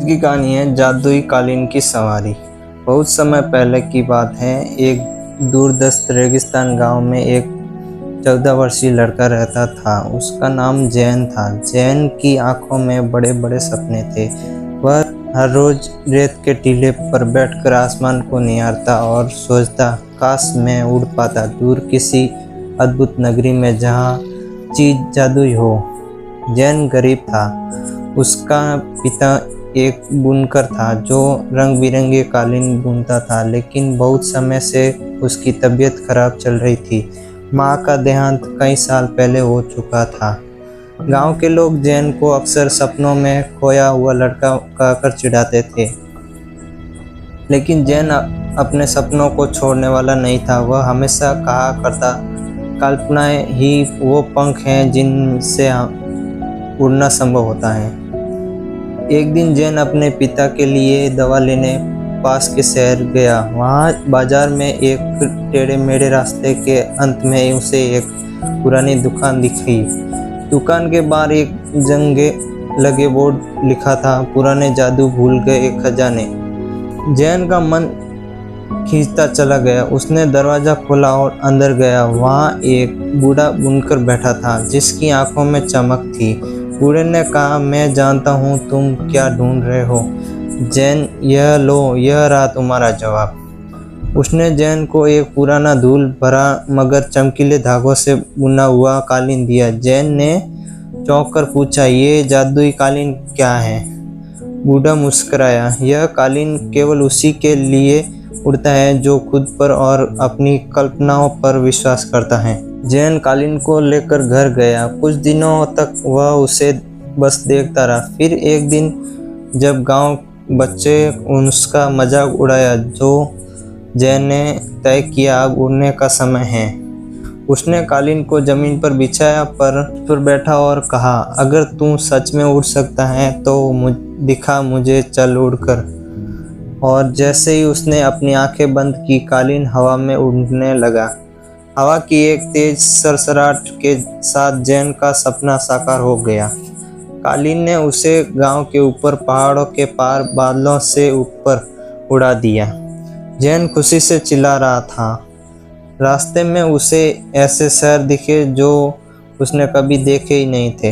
की कहानी है जादुई कालीन की सवारी। बहुत समय पहले की बात है। एक दूरदस्त रेगिस्तान गांव में एक 14 वर्षीय लड़का रहता था। उसका नाम जैन था। जैन की आंखों में बड़े बड़े सपने थे। वह हर रोज रेत के टीले पर बैठकर आसमान को निहारता और सोचता, काश मैं उड़ पाता दूर किसी अद्भुत नगरी में जहाँ चीज जादुई हो। जैन गरीब था। उसका पिता एक बुनकर था जो रंग बिरंगे कालीन बुनता था, लेकिन बहुत समय से उसकी तबीयत खराब चल रही थी। माँ का देहांत कई साल पहले हो चुका था। गांव के लोग जैन को अक्सर सपनों में खोया हुआ लड़का कहकर चिढ़ाते थे, लेकिन जैन अपने सपनों को छोड़ने वाला नहीं था। वह हमेशा कहा करता, कल्पनाएं ही वो पंख हैं जिनसे उड़ना संभव होता है। एक दिन जैन अपने पिता के लिए दवा लेने पास के शहर गया। वहाँ बाजार में एक टेढ़े मेढ़े रास्ते के अंत में उसे एक पुरानी दुकान दिखी। दुकान के बाहर एक जंगे लगे बोर्ड लिखा था, पुराने जादू भूल गए खजाने। जैन का मन खींचता चला गया। उसने दरवाजा खोला और अंदर गया। वहाँ एक बूढ़ा बुनकर बैठा था जिसकी आंखों में चमक थी। बूढ़े ने कहा, मैं जानता हूँ तुम क्या ढूंढ रहे हो जैन, यह लो, यह रहा तुम्हारा जवाब। उसने जैन को एक पुराना धूल भरा मगर चमकीले धागों से बुना हुआ कालीन दिया। जैन ने चौंक कर पूछा, ये जादुई कालीन क्या है? बूढ़ा मुस्कुराया, यह कालीन केवल उसी के लिए उड़ता है जो खुद पर और अपनी कल्पनाओं पर विश्वास करता है। जैन कालीन को लेकर घर गया। कुछ दिनों तक वह उसे बस देखता रहा। फिर एक दिन जब गांव बच्चे उसका मजाक उड़ाया, जो जैन ने तय किया अब उड़ने का समय है। उसने कालीन को जमीन पर बिछाया, पर बैठा और कहा, अगर तू सच में उड़ सकता है तो दिखा मुझे, चल उड़कर। और जैसे ही उसने अपनी आंखें बंद की, कालीन हवा में उड़ने लगा। हवा की एक तेज सरसराहट के साथ जैन का सपना साकार हो गया। कालीन ने उसे गांव के ऊपर, पहाड़ों के पार, बादलों से ऊपर उड़ा दिया। जैन खुशी से चिल्ला रहा था। रास्ते में उसे ऐसे शहर दिखे जो उसने कभी देखे ही नहीं थे।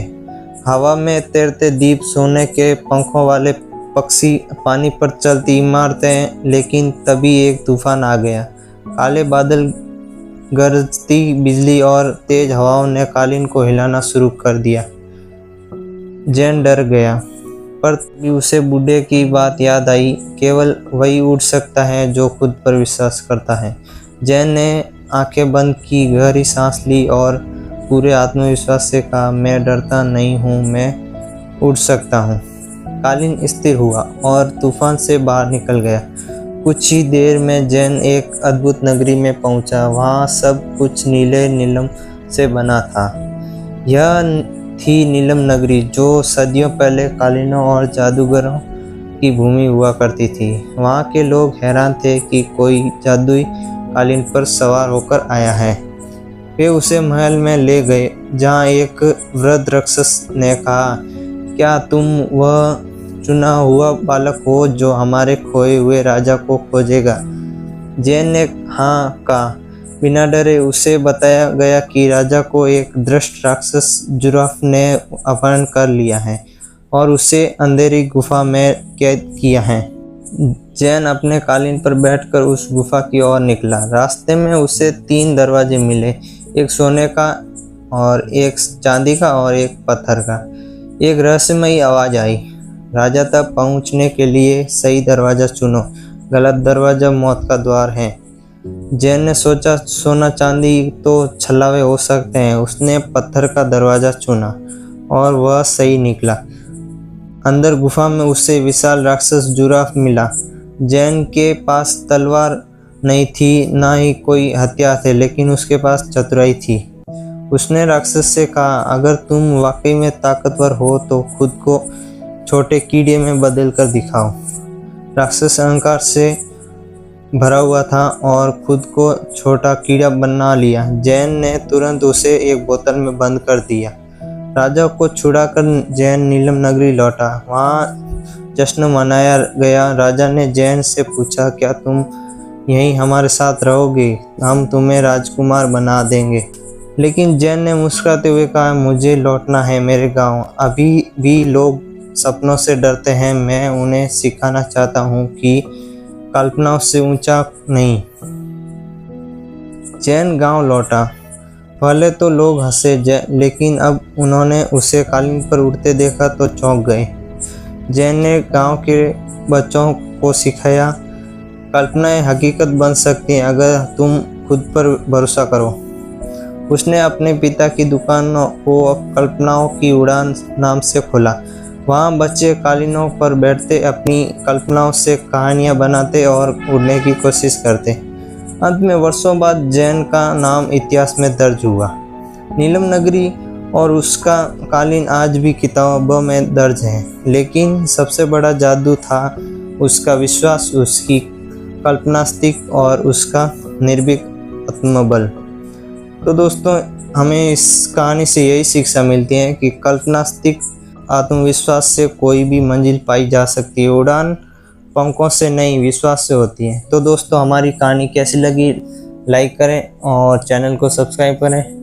हवा में तैरते द्वीप, सोने के पंखों वाले पक्षी, पानी पर चलती इमारतें। लेकिन तभी एक तूफान आ गया। काले बादल, गरजती बिजली और तेज हवाओं ने कालीन को हिलाना शुरू कर दिया। जैन डर गया, पर तभी उसे बूढ़े की बात याद आई, केवल वही उड़ सकता है जो खुद पर विश्वास करता है। जैन ने आंखें बंद की, गहरी सांस ली और पूरे आत्मविश्वास से कहा, मैं डरता नहीं हूँ, मैं उड़ सकता हूँ। कालीन स्थिर हुआ और तूफान से बाहर निकल गया। कुछ ही देर में जैन एक अद्भुत नगरी में पहुंचा। वहाँ सब कुछ नीले नीलम से बना था। यह थी नीलम नगरी जो सदियों पहले कालीनों और जादूगरों की भूमि हुआ करती थी। वहाँ के लोग हैरान थे कि कोई जादुई कालीन पर सवार होकर आया है। वे उसे महल में ले गए, जहाँ एक वृद्ध राक्षस ने कहा, क्या तुम वह चुना हुआ बालक हो जो हमारे खोए हुए राजा को खोजेगा? जैन ने हाँ कहा। बिना डरे उसे बताया गया कि राजा को एक दुष्ट राक्षस जुराफ ने अपहरण कर लिया है और उसे अंधेरी गुफा में कैद किया है। जैन अपने कालीन पर बैठकर उस गुफा की ओर निकला। रास्ते में उसे 3 दरवाजे मिले, एक सोने का और एक चांदी का और एक पत्थर का। एक रहस्यमयी आवाज़ आई, राजा तक पहुंचने के लिए सही दरवाज़ा चुनो, गलत दरवाज़ा मौत का द्वार है। जैन ने सोचा, सोना चांदी तो छलावे हो सकते हैं। उसने पत्थर का दरवाज़ा चुना और वह सही निकला। अंदर गुफा में उसे विशाल राक्षस जुराफ मिला। जैन के पास तलवार नहीं थी, ना ही कोई हथियार थे, लेकिन उसके पास चतुराई थी। उसने राक्षस से कहा, अगर तुम वाकई में ताकतवर हो तो खुद को छोटे कीड़े में बदल कर दिखाओ। राक्षस अहंकार से भरा हुआ था और खुद को छोटा कीड़ा बना लिया। जैन ने तुरंत उसे एक बोतल में बंद कर दिया। राजा को छुड़ाकर जैन नीलम नगरी लौटा। वहाँ जश्न मनाया गया। राजा ने जैन से पूछा, क्या तुम यहीं हमारे साथ रहोगे? हम तुम्हें राजकुमार बना देंगे। लेकिन जैन ने मुस्कुराते हुए कहा, मुझे लौटना है मेरे गांव। अभी भी लोग सपनों से डरते हैं। मैं उन्हें सिखाना चाहता हूँ कि कल्पनाओं से ऊंचा नहीं। जैन गांव लौटा। पहले तो लोग हंसे, लेकिन अब उन्होंने उसे कालीन पर उड़ते देखा तो चौंक गए। जैन ने गांव के बच्चों को सिखाया, कल्पनाएं हकीकत बन सकती हैं अगर तुम खुद पर भरोसा करो। उसने अपने पिता की दुकान को कल्पनाओं की उड़ान नाम से खोला। वहाँ बच्चे कालीनों पर बैठते, अपनी कल्पनाओं से कहानियाँ बनाते और उड़ने की कोशिश करते। अंत में वर्षों बाद जैन का नाम इतिहास में दर्ज हुआ। नीलम नगरी और उसका कालीन आज भी किताबों में दर्ज है। लेकिन सबसे बड़ा जादू था उसका विश्वास, उसकी कल्पनास्तिक और उसका निर्भीक आत्मबल। तो दोस्तों, हमें इस कहानी से यही शिक्षा मिलती है कि कल्पनास्तिक आत्मविश्वास से कोई भी मंजिल पाई जा सकती है। उड़ान पंखों से नहीं, विश्वास से होती है। तो दोस्तों, हमारी कहानी कैसी लगी लाइक करें और चैनल को सब्सक्राइब करें।